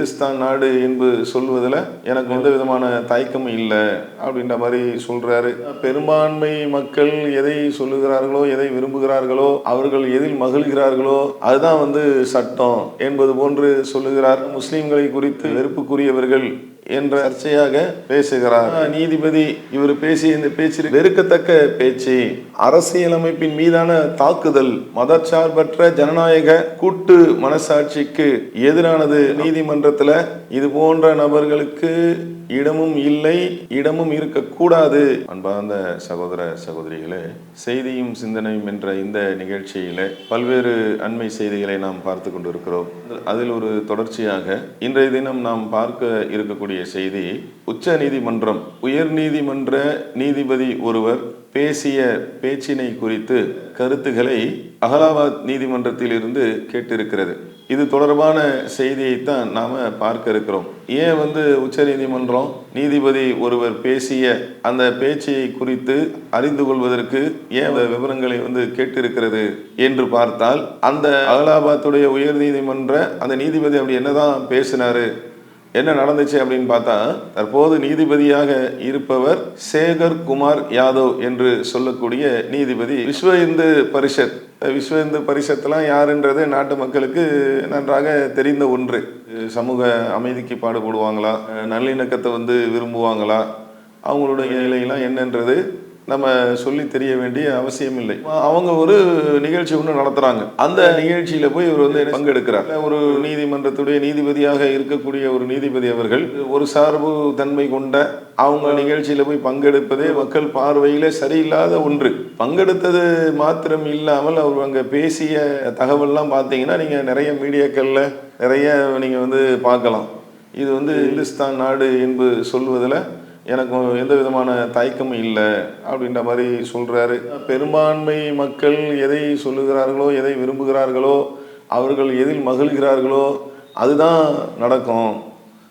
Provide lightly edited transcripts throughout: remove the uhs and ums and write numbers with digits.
இந்துஸ்தான் நாடு என்று சொல்வதில் எனக்கு எந்த விதமான தயக்கமும் இல்லை அப்படின்ற மாதிரி சொல்றாரு. பெரும்பான்மை மக்கள் எதை சொல்லுகிறார்களோ, எதை விரும்புகிறார்களோ, அவர்கள் எதில் மகிழ்கிறார்களோ அதுதான் சட்டம் என்பது போன்று சொல்லுகிறார். முஸ்லிம்களை குறித்து வெறுப்புக்குரியவர்கள் என்ற சர்ச்சையாக பேசுகிறார். நீதிபதி இவர் பேசிய இந்த பேச்சு வெறுக்கத்தக்க பேச்சு, அரசியலமைப்பின் மீதான தாக்குதல், மதச்சார்பற்ற ஜனநாயக கூட்டு மனசாட்சிக்கு எதிரானது. நீதிமன்றத்தில் இது போன்ற நபர்களுக்கு இடமும் இல்லை, இடமும் இருக்கக்கூடாது. அன்பார்ந்த சகோதர சகோதரிகளே, செய்தியும் சிந்தனையும் என்ற இந்த நிகழ்ச்சியில பல்வேறு அண்மை செய்திகளை நாம் பார்த்து கொண்டிருக்கிறோம். அதில் ஒரு தொடர்ச்சியாக இன்றைய தினம் நாம் பார்க்க இருக்கக்கூடிய செய்தி, உச்ச நீதிமன்றம் உயர் நீதிமன்ற நீதிபதி ஒருவர் பேசிய பேச்சினை குறித்து கருத்துக்களை அலகாபாத் நீதிமன்றத்தில் இருந்து கேட்டிருக்கிறது. இது தொடர்பான செய்தியைத்தான் நாம பார்க்க இருக்கிறோம். ஏன் உச்ச நீதிமன்றம் நீதிபதி ஒருவர் பேசிய அந்த பேச்சை குறித்து அறிந்து கொள்வதற்கு ஏன் விவரங்களை கேட்டிருக்கிறது என்று பார்த்தால், அந்த அலகாபாத்துடைய உயர் நீதிமன்ற அந்த நீதிபதி அப்படி என்னதான் பேசினாரு, என்ன நடந்துச்சு அப்படின்னு பார்த்தா, தற்போது நீதிபதியாக இருப்பவர் சேகர் குமார் யாதவ் என்று சொல்லக்கூடிய நீதிபதி. விஸ்வ இந்து பரிஷத், விஸ்வ இந்து பரிஷத்லாம் யாருன்றது நாட்டு மக்களுக்கு நன்றாக தெரிந்த ஒன்று. சமூக அமைதிக்கு பாடுபடுவாங்களா, நல்லிணக்கத்தை விரும்புவாங்களா, அவங்களுடைய நிலையெல்லாம் என்னன்றது நம்ம சொல்லி தெரிய வேண்டிய அவசியம் இல்லை. அவங்க ஒரு நிகழ்ச்சி ஒன்று நடத்துறாங்க. அந்த நிகழ்ச்சியில போய் இவர் பங்கெடுக்கிறார். ஒரு நீதிமன்றத்துடைய நீதிபதியாக இருக்கக்கூடிய ஒரு நீதிபதி அவர்கள் ஒரு சார்பு தன்மை கொண்ட அவங்க நிகழ்ச்சியில போய் பங்கெடுப்பதே மக்கள் பார்வையில சரியில்லாத ஒன்று. பங்கெடுத்தது மாத்திரம் இல்லாமல் அவர் அங்க பேசிய தகவல்லாம் பார்த்தீங்கன்னா நீங்க நிறைய மீடியாக்கள்ல நிறைய நீங்க பார்க்கலாம். இது இந்துஸ்தான் நாடு என்று சொல்வதில் எனக்கு எந்த விதமான தயக்கமும் இல்லை அப்படின்ற மாதிரி சொல்றாரு. பெரும்பான்மை மக்கள் எதை சொல்லுகிறார்களோ, எதை விரும்புகிறார்களோ, அவர்கள் எதில் மகிழ்கிறார்களோ அதுதான் நடக்கும்,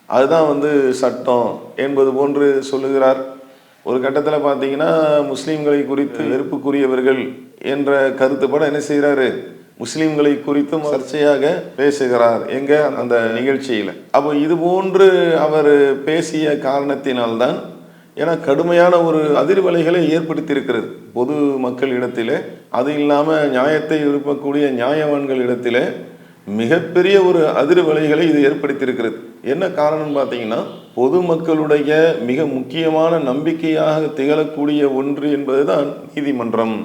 அதுதான் சட்டம் என்பது போன்று சொல்லுகிறார். ஒரு கட்டத்தில் பார்த்தீங்கன்னா முஸ்லீம்களை குறித்து வெறுப்புக்குரியவர்கள் என்ற கருத்துப்பட என்ன செய்கிறாரு, முஸ்லிம்களை குறித்தும் சர்ச்சையாக பேசுகிறார் எங்க அந்த நிகழ்ச்சியில. அப்போ இது போன்று அவர் பேசிய காரணத்தினால்தான் ஏன்னா கடுமையான ஒரு அதிர்வலைகளை ஏற்படுத்தி இருக்கிறது பொது மக்கள் இடத்திலே. அது இல்லாம நியாயத்தை விரும்பக்கூடிய நியாயவான்கள் இடத்திலே மிகப்பெரிய ஒரு அதிர்வலைகளை இது ஏற்படுத்தி இருக்கிறது. என்ன காரணம் பார்த்தீங்கன்னா, பொதுமக்களுடைய மிக முக்கியமான நம்பிக்கையாக திகழக்கூடிய ஒன்று என்பதுதான் நீதிமன்றம்.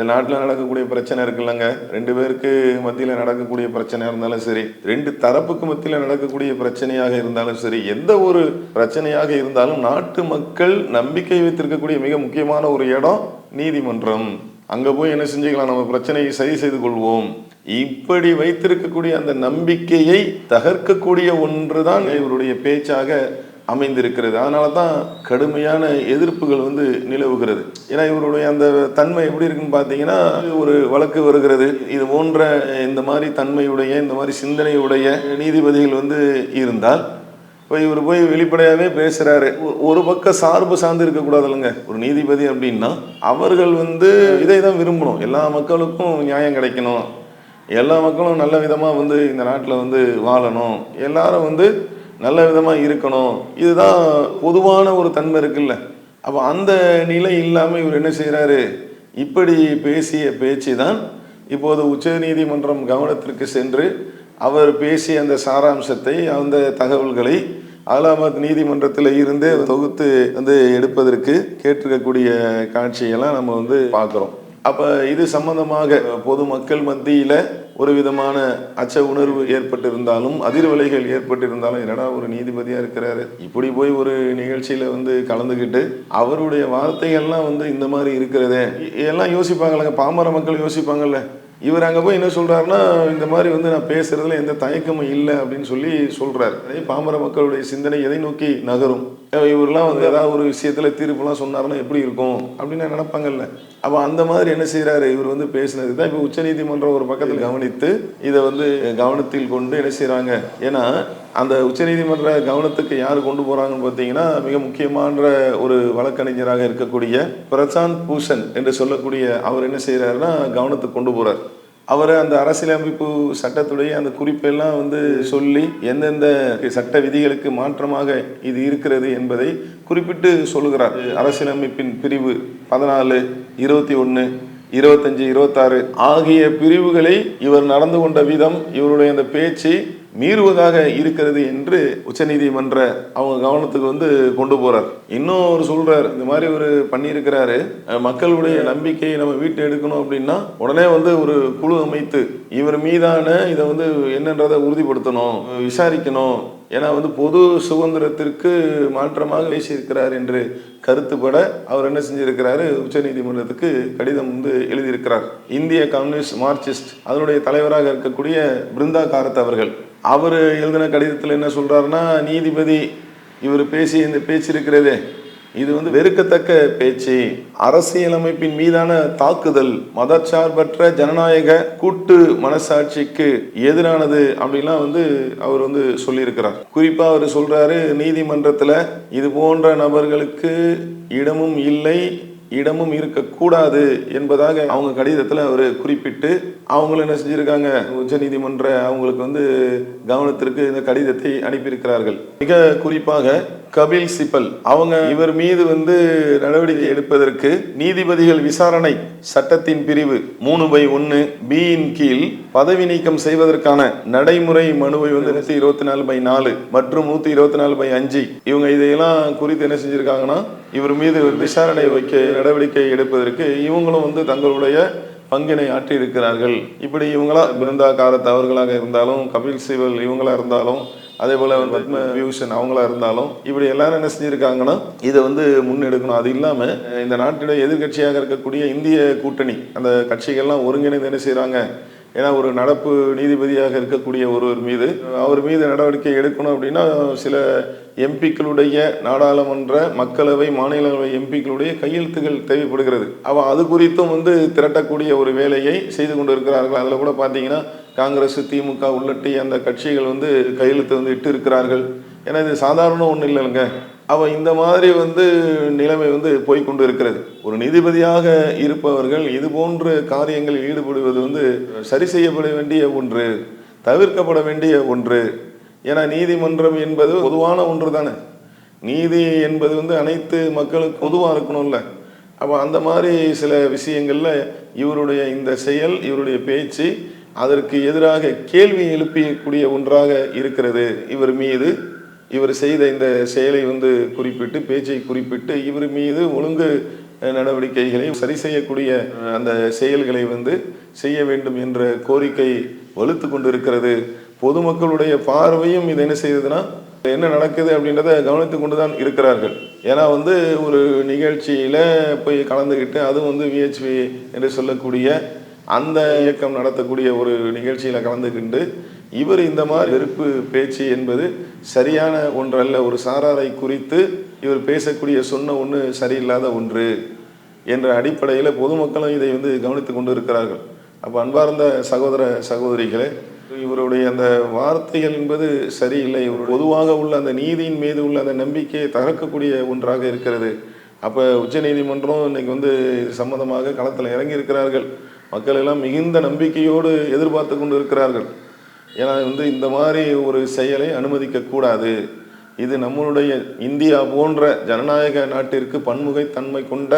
நாட்டில் நடக்கக்கூடிய பிரச்சனை இருக்குல்லங்க, ரெண்டு பேருக்கு மத்தியில் நடக்கக்கூடிய பிரச்சனையாக இருந்தாலும் சரி, ரெண்டு தரப்புக்கு மத்தியில் நடக்கக்கூடிய பிரச்சனையாக இருந்தாலும் சரி, எந்த ஒரு பிரச்சனையாக இருந்தாலும் நாட்டு மக்கள் நம்பிக்கை வைத்திருக்கக்கூடிய மிக முக்கியமான ஒரு இடம் நீதிமன்றம். அங்கே போய் என்ன செஞ்சுக்கலாம், நம்ம பிரச்சனையை சரி செய்து கொள்வோம். இப்படி வைத்திருக்கக்கூடிய அந்த நம்பிக்கையை தகர்க்கக்கூடிய ஒன்றுதான் இவருடைய பேச்சாக அமைந்திருக்கிறது. அதனால தான் கடுமையான எதிர்ப்புகள் நிலவுகிறது. ஏன்னா இவருடைய அந்த தன்மை எப்படி இருக்குன்னு பார்த்தீங்கன்னா, ஒரு வழக்கு வருகிறது, இது போன்ற இந்த மாதிரி தன்மையுடைய இந்த மாதிரி சிந்தனையுடைய நீதிபதிகள் இருந்தால் இப்போ இவர் போய் வெளிப்படையாகவே பேசுகிறாரு. ஒரு பக்கம் சார்பு சார்ந்து இருக்கக்கூடாது இல்லைங்க. ஒரு நீதிபதி அப்படின்னா அவர்கள் இதை தான் விரும்பணும், எல்லா மக்களுக்கும் நியாயம் கிடைக்கணும், எல்லா மக்களும் நல்ல விதமாக இந்த நாட்டில் வாழணும், எல்லாரும் நல்ல விதமாக இருக்கணும், இதுதான் பொதுவான ஒரு தன்மை இருக்குல்ல. அப்போ அந்த நிலை இல்லாமல் இவர் என்ன செய்கிறாரு, இப்படி பேசிய பேச்சு தான் இப்போது உச்ச நீதிமன்றம் கவனத்திற்கு சென்று அவர் பேசிய அந்த சாராம்சத்தை, அந்த தகவல்களை அலகாபாத் நீதிமன்றத்தில் இருந்தே தொகுத்து எடுப்பதற்கு கேட்டிருக்கக்கூடிய காட்சியெல்லாம் நம்ம பார்க்குறோம். அப்போ இது சம்பந்தமாக பொதுமக்கள் மத்தியில் ஒரு விதமான அச்ச உணர்வு ஏற்பட்டிருந்தாலும், அதிர்வலைகள் ஏற்பட்டிருந்தாலும், என்னடா ஒரு நீதிபதியாக இருக்கிறாரு, இப்படி போய் ஒரு நிகழ்ச்சியில் கலந்துக்கிட்டு அவருடைய வார்த்தைகள்லாம் இந்த மாதிரி இருக்கிறதே, எல்லாம் யோசிப்பாங்கல்லங்க, பாமர மக்கள் யோசிப்பாங்கல்ல. இவர் அங்கே போய் என்ன சொல்கிறாருன்னா, இந்த மாதிரி நான் பேசுறதுல எந்த தயக்கமும் இல்லை அப்படின்னு சொல்லி சொல்கிறார். பாமர மக்களுடைய சிந்தனை எதை நோக்கி நகரும், இவரெல்லாம் ஏதாவது ஒரு விஷயத்தில் தீர்ப்புலாம் சொன்னாருன்னா எப்படி இருக்கும் அப்படின்னு நினைப்பாங்கல்ல. அப்போ அந்த மாதிரி என்ன செய்கிறாரு, இவர் பேசினது தான் இப்போ உச்சநீதிமன்றம் ஒரு பக்கத்தில் கவனித்து இதை கவனத்தில் கொண்டு என்ன செய்கிறாங்க. ஏன்னா அந்த உச்சநீதிமன்ற கவனத்துக்கு யார் கொண்டு போகிறாங்கன்னு பார்த்தீங்கன்னா, மிக முக்கியமான ஒரு வழக்கறிஞராக இருக்கக்கூடிய பிரசாந்த் பூஷன் என்று சொல்லக்கூடிய அவர் என்ன செய்கிறாருன்னா கவனத்துக்கு கொண்டு போகிறார். அவரை அந்த அரசியலமைப்பு சட்டத்துடைய அந்த குறிப்பெல்லாம் வந்து சொல்லி எந்தெந்த சட்ட விதிகளுக்கு மாற்றமாக இது இருக்கிறது என்பதை குறிப்பிட்டு சொல்லுகிறார். அரசியலமைப்பின் பிரிவு 14, 21, 25, 26 ஆகிய பிரிவுகளை இவர் நடந்து கொண்ட விதம், இவருடைய அந்த பேச்சு மீறுவதாக இருக்கிறது என்று உச்சநீதிமன்ற அவங்க கவனத்துக்கு வந்து கொண்டு போறார். இன்னும் அவர் சொல்றார், இந்த மாதிரி ஒரு பண்ணியிருக்கிறாரு, மக்களுடைய நம்பிக்கையை நம்ம வீட்டு எடுக்கணும் அப்படின்னா உடனே வந்து ஒரு குழு அமைத்து இவர் மீதான இதை வந்து என்னன்றதை உறுதிப்படுத்தணும், விசாரிக்கணும். ஏன்னா வந்து பொது சுதந்திரத்திற்கு மாற்றமாக பேசியிருக்கிறார் என்று கருத்துப்பட அவர் என்ன செஞ்சிருக்கிறாரு, உச்சநீதிமன்றத்துக்கு கடிதம் வந்து எழுதியிருக்கிறார். இந்திய கம்யூனிஸ்ட் மார்க்சிஸ்ட் அதனுடைய தலைவராக இருக்கக்கூடிய பிருந்தா காரத் அவர்கள் அவர் எழுதின கடிதத்தில் என்ன சொல்றாருன்னா, நீதிபதி இவர் பேசிய இந்த பேச்சு இருக்கிறதே இது வந்து வெறுக்கத்தக்க பேச்சு, அரசியலமைப்பின் மீதான தாக்குதல், மதச்சார்பற்ற ஜனநாயக கூட்டு மனசாட்சிக்கு எதிரானது அப்படின்லாம் வந்து அவர் வந்து சொல்லியிருக்கிறார். குறிப்பா அவர் சொல்றாரு, நீதிமன்றத்துல இது போன்ற நபர்களுக்கு இடமும் இல்லை, இடமும் இருக்கக்கூடாது என்பதாக அவங்க கடிதத்தில் அவர் குறிப்பிட்டு அவங்களும் என்ன செஞ்சிருக்காங்க, உச்ச நீதிமன்ற அவங்களுக்கு வந்து கவனத்திற்கு இந்த கடிதத்தை அனுப்பியிருக்கிறார்கள். மிக குறிப்பாக கபில் சிபல் அவங்க இவர் மீது வந்து நடவடிக்கை எடுப்பதற்கு நீதிபதிகள் விசாரணை சட்டத்தின் பிரிவு 3/1 B-ன் கீழ் பதவி நீக்கம் செய்வதற்கான நடைமுறை மனுவை வந்து 124/4 மற்றும் 124/5 இவங்க இதையெல்லாம் குறித்து என்ன செஞ்சிருக்காங்கன்னா, இவர் மீது விசாரணை வைக்க நடவடிக்கை எடுப்பதற்கு இவங்களும் வந்து தங்களுடைய பங்கினை ஆற்றி இருக்கிறார்கள். இப்படி இவங்களா பிருந்தா காரத் அவர்களாக இருந்தாலும், கபில் சிபல் இவங்களா இருந்தாலும், அதே போல பத்ம விபூஷன் அவங்களா இருந்தாலும், இப்படி எல்லாரும் என்ன செஞ்சிருக்காங்கன்னா இதை வந்து முன்னெடுக்கணும். அது இல்லாம இந்த நாட்டுடைய எதிர்கட்சியாக இருக்கக்கூடிய இந்திய கூட்டணி அந்த கட்சிகள்லாம் ஒருங்கிணைந்து என்ன செய்யறாங்க, ஏன்னா ஒரு நடப்பு நீதிபதியாக இருக்கக்கூடிய ஒருவர் மீது அவர் மீது நடவடிக்கை எடுக்கணும் அப்படின்னா சில எம்பிக்களுடைய நாடாளுமன்ற, மக்களவை, மாநிலங்களவை எம்பிக்களுடைய கையெழுத்துகள் தேவைப்படுகிறது. அது குறித்தும் வந்து திரட்டக்கூடிய ஒரு வேலையை செய்து கொண்டு இருக்கிறார்கள். அதில் கூட பார்த்தீங்கன்னா காங்கிரஸ், திமுக உள்ளிட்ட அந்த கட்சிகள் வந்து கையெழுத்து வந்து இட்டு இருக்கிறார்கள். ஏன்னா இது சாதாரண ஒன்றும் இல்லைங்க. இந்த மாதிரி வந்து நிலைமை வந்து போய்கொண்டு இருக்கிறது. ஒரு நீதிபதியாக இருப்பவர்கள் இது போன்ற காரியங்களில் ஈடுபடுவது வந்து சரி செய்யப்பட வேண்டிய ஒன்று, தவிர்க்கப்பட வேண்டிய ஒன்று. ஏன்னா நீதிமன்றம் என்பது பொதுவான ஒன்று தானே. நீதி என்பது வந்து அனைத்து மக்களுக்கு பொதுவாக இருக்கணும்ல. அந்த மாதிரி சில விஷயங்கள்ல இவருடைய இந்த செயல், இவருடைய பேச்சு அதற்கு எதிராக கேள்வி எழுப்பக்கூடிய ஒன்றாக இருக்கிறது. இவர் மீது இவர் செய்த இந்த செயலை வந்து குறிப்பிட்டு, பேச்சை குறிப்பிட்டு இவர் மீது ஒழுங்கு நடவடிக்கைகளை சரி செய்யக்கூடிய அந்த செயல்களை வந்து செய்ய வேண்டும் என்ற கோரிக்கை வலுத்து கொண்டு இருக்கிறது. பொதுமக்களுடைய பார்வையும் இதை என்ன செய்யுதுன்னா, என்ன நடக்குது அப்படின்றத கவனித்து கொண்டு தான் இருக்கிறார்கள். ஏன்னா வந்து ஒரு நிகழ்ச்சியில போய் கலந்துக்கிட்டு, அதுவும் வந்து விஹெச்வி என்று சொல்லக்கூடிய அந்த இயக்கம் நடத்தக்கூடிய ஒரு நிகழ்ச்சியில கலந்துக்கிட்டு இவர் இந்த மாதிரி வெறுப்பு பேச்சு என்பது சரியான ஒன்றல்ல. ஒரு சாராரை குறித்து இவர் பேசக்கூடிய சொன்ன ஒன்று சரியில்லாத ஒன்று என்ற அடிப்படையில் பொதுமக்களும் இதை வந்து கவனித்து கொண்டு இருக்கிறார்கள். அன்பார்ந்த சகோதர சகோதரிகளே, இவருடைய அந்த வார்த்தைகள் என்பது சரியில்லை. பொதுவாக உள்ள அந்த நீதியின் மீது உள்ள அந்த நம்பிக்கையை தகர்க்கக்கூடிய ஒன்றாக இருக்கிறது. உச்ச நீதிமன்றம் இன்னைக்கு வந்து இது சம்பந்தமாக களத்தில் இறங்கி இருக்கிறார்கள். மக்கள் எல்லாம் மிகுந்த நம்பிக்கையோடு எதிர்பார்த்து கொண்டு இருக்கிறார்கள். ஏன்னா வந்து இந்த மாதிரி ஒரு செயலை அனுமதிக்க கூடாது. இது நம்மளுடைய இந்தியா போன்ற ஜனநாயக நாட்டிற்கு, பன்முகத்தன்மை கொண்ட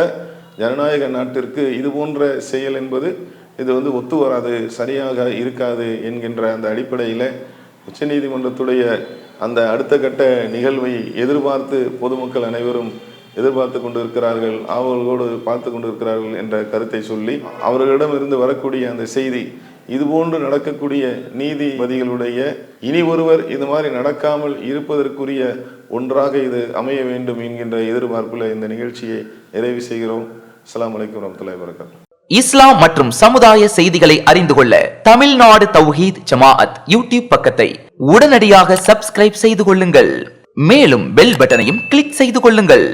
ஜனநாயக நாட்டிற்கு இது போன்ற செயல் என்பது இது வந்து ஒத்து வராது, சரியாக இருக்காது என்கின்ற அந்த அடிப்படையில் உச்சநீதிமன்றத்துடைய அந்த அடுத்த கட்ட நிகழ்வை எதிர்பார்த்து பொதுமக்கள் அனைவரும் எதிர்பார்த்து கொண்டு இருக்கிறார்கள், ஆவலோடு பார்த்து கொண்டு இருக்கிறார்கள் என்ற கருத்தை சொல்லி, அவர்களிடமிருந்து வரக்கூடிய அந்த செய்தி இதுபோன்று நடக்கக்கூடிய நீதிபதிகளுடைய இனி ஒருவர் இது மாதிரி நடக்காமல் இருப்பதற்குரிய ஒன்றாக இது அமைய வேண்டும் என்கின்ற எதிர்பார்ப்புல இந்த நிகழ்ச்சியை நிறைவு செய்கிறோம். அஸ்ஸலாமு அலைக்கும் வரஹ்மத்துல்லாஹி வபரகாத்துஹு. இஸ்லாம் மற்றும் சமுதாய செய்திகளை அறிந்து கொள்ள தமிழ்நாடு தௌஹீத் ஜமாஅத் யூடியூப் பக்கத்தை உடனடியாக சப்ஸ்கிரைப் செய்து கொள்ளுங்கள். மேலும் பெல் பட்டனையும் கிளிக் செய்து கொள்ளுங்கள்.